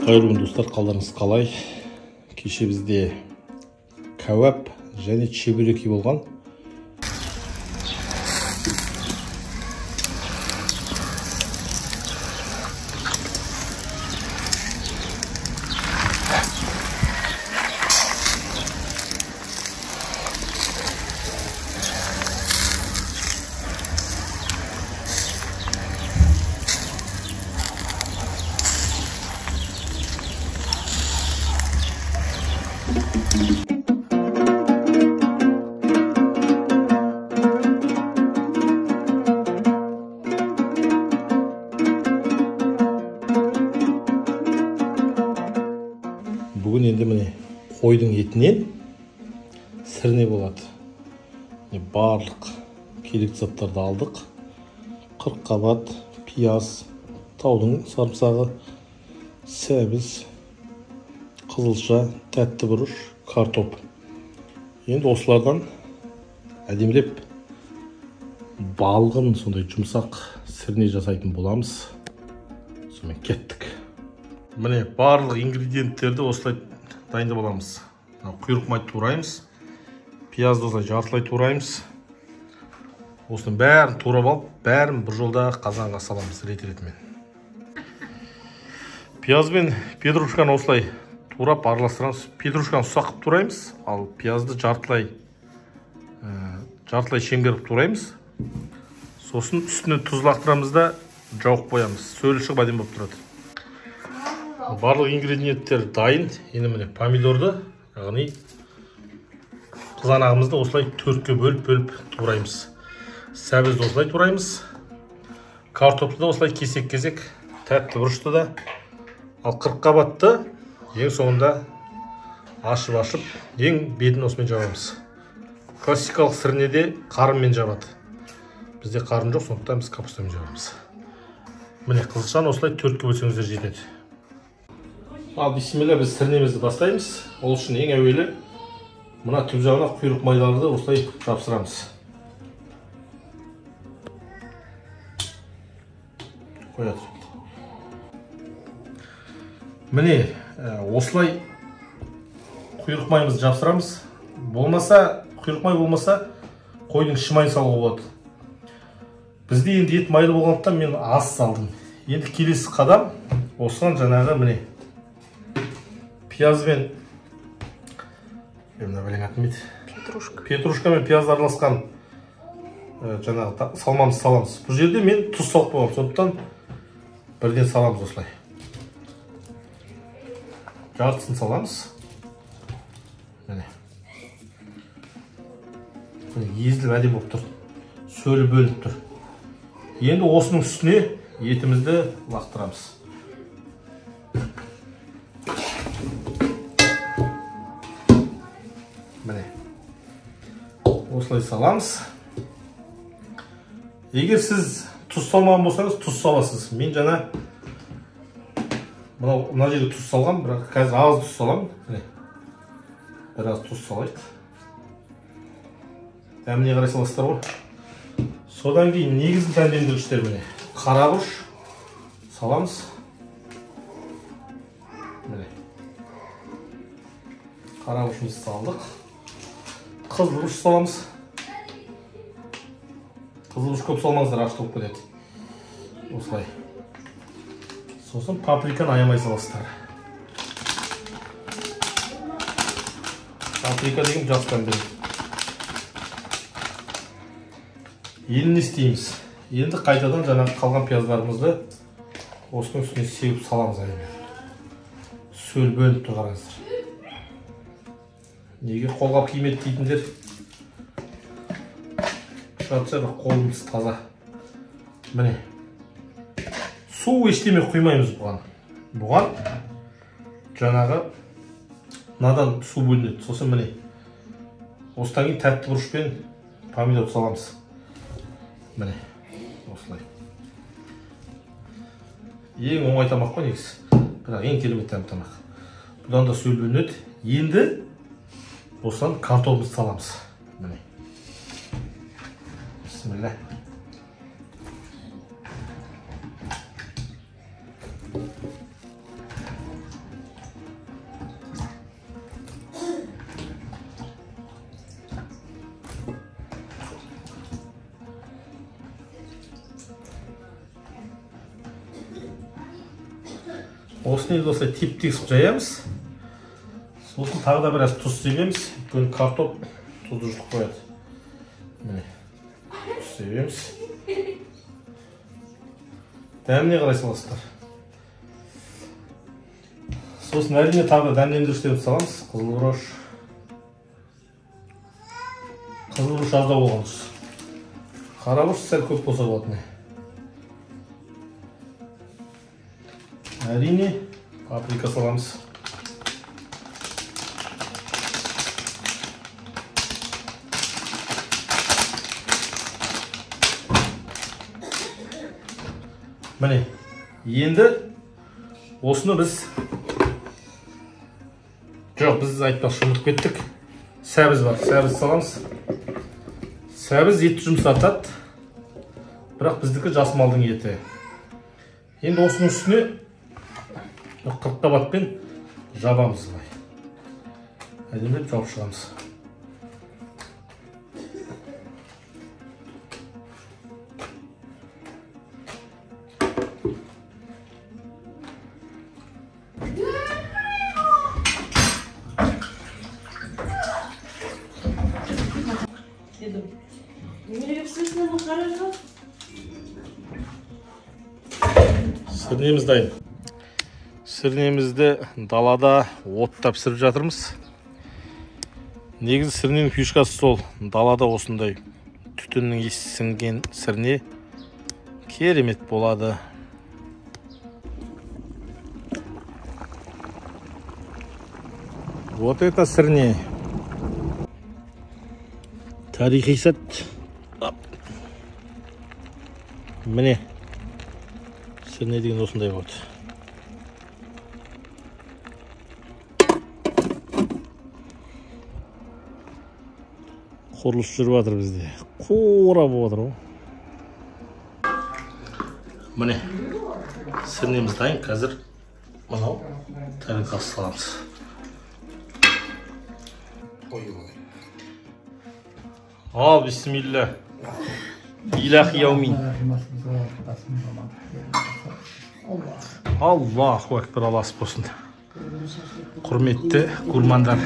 Қайырлы күн достар, қалдарыңыз қалай? Кеше бізде кәуап және чебуреки болған. Бүгін енді міне қойдың етінен сірне болады. Барлық керекті заттарды алдық. Қырыққабат, пияз, таудың сарымсағы, сәбіз, қызылша, тәтті бұрыш, картоп. Енді осылардан әдемілеп балғын сондай жұмсақ сірне жасайтын боламыз. Сонымен кеттік. Міне барлық ингредиенттерді осылай дайындап аламыз. Құйрық май тураймыз. Пиязды осылай жартылай тураймыз. Осының бәрін турап алып, бәрін бір жолда қазанға саламыз рет-ретімен. Пияз бен петрушканы осылай турап араластырамыз. Петрушканы ұсақ қылып тураймыз, ал пиязды жартылай шеңбер қылып тураймыз. Сосын үстіне тұз лақтырамыз да жауып қоямыз. Сөлі шығып әдемі болып тұрады. Барлық ингредиенттер дайын. Енді міне помидорды, яғни қызанағымызды осылай төртке бөліп тураймыз. Сәбізді осылай тураймыз. Картопты да осылай кесек-кесек, тәтті бұрышты да. Ал қырыққабатты ең соңында ашып, ең бетін осымен жабамыз. Классикалық сірнеде қарынмен жабады. Бізде қарын жоқ, сондықтан біз капустамен жабамыз. Міне қызылшаны осылай төртке бөлсеңіздер жетеді. Ал бисмилля, біз сірнемізді бастаймыз. Ол үшін ең әуелі мына түп жағына құйрық майларды осылай жапсырамыз. Қояды. Міне осылай құйрық майымызды жапсырамыз. Құйрық май болмаса қойдың іші майын салуға болады. Бізде енді ет майлы болғандықтан мен аз салдым. Енді келесі қадам осыған жаңағы міне пияз бен петрушка мен пияз араласқан жаңағы салмамыз саламыз. Бұл жерде мен тұз салып қойғам, сондықтан бірден саламыз осылай. Жартысын саламыз. Міне. Езіліп әдемі болып тұр. Сөлі бөлініп тұр. Енді осының үстіне етімізді лақтырамыз. Міне. Осылай саламыз. Егер сіз тұз салмаған болсаңыз, тұз саласыз. Мен жаңа мына жерге тұз салғам, бірақ қазір аз тұз салам. Міне. Біраз тұз салайық. Дәміне қарай саласыздар ғой. Содан кейін негізгі дәмдендіргіштер міне. Қара бұрыш саламыз. Міне. Қара бұрышымызды салдық. Қызыл бұрыш саламыз. Қызыл бұрыш көп салмаңыздар, ашты болып кетеді. Осылай. Сосын паприканы аямай саласыздар. Паприка деген жастан бері. Енді не істейміз? Енді қайтадан жаңағы қалған пияздарымызды осының үстіне сеуіп саламыз әйме. Сөл бөлініп тұр, қараңыздар. Неге қолғап киімет дейтіндер? Шатша бір қолымыз таза. Міне. Су ештеме құймаймыз бұған. Бұған жаңағы надан су бөлінеді. Сосын міне. Осыдан кейін тәтті бұрыш пен помидор саламыз. Міне. Осылай. Ең оңай тамақ қой негізі. Бірақ ең керемет тамақ. Бұдан да сөл бөлінеді. Енді осыдан картопымызды саламыз. Міне. Бисмилля. Осыны енді осылай теп-тесіп жаямыз. Сосын тағы да біраз тұз себеміз. Өйткені картоп тұзды жұтып қояды. Міне, тұз себеміз. Дәміне қарай саласыздар. Сосын әрине тағы да дәмдендіргіштерді саламыз. Қызылбұрыш. Қызылбұрыш аздау болған тұз. Қарабұрыш сәл көп болса болады. Әрине паприка саламыз. Міне, енді осыны біз айтпақшы ұмытып кеттік. Сәбіз бар, сәбіз саламыз. Сәбіз етті жұмсартады, бірақ біздікі жас малдың еті. Енді осының үстіне қырыққабатпен жабамыз. Әдемілеп жауып шығамыз. Сірнеміз дайын. Сірнемізді далада отта пісіріп жатырмыз. Негізі сірненің фишкасы сол. Далада осындай түтіннің иісі сіңген сірне керемет болады. Вот это сірне. Тарихи сәт. Міне. Сірне деген осындай болады. Құрылыс жүріп жатыр бізде. Қора болып жатыр. Міне. Сірнеміз дайын. Қазір мынау тарелкаға саламыз. Ал, бисмилля. İlahi yevmin. Allahu Ekber, Allah olsun. Құрметті гурмандар.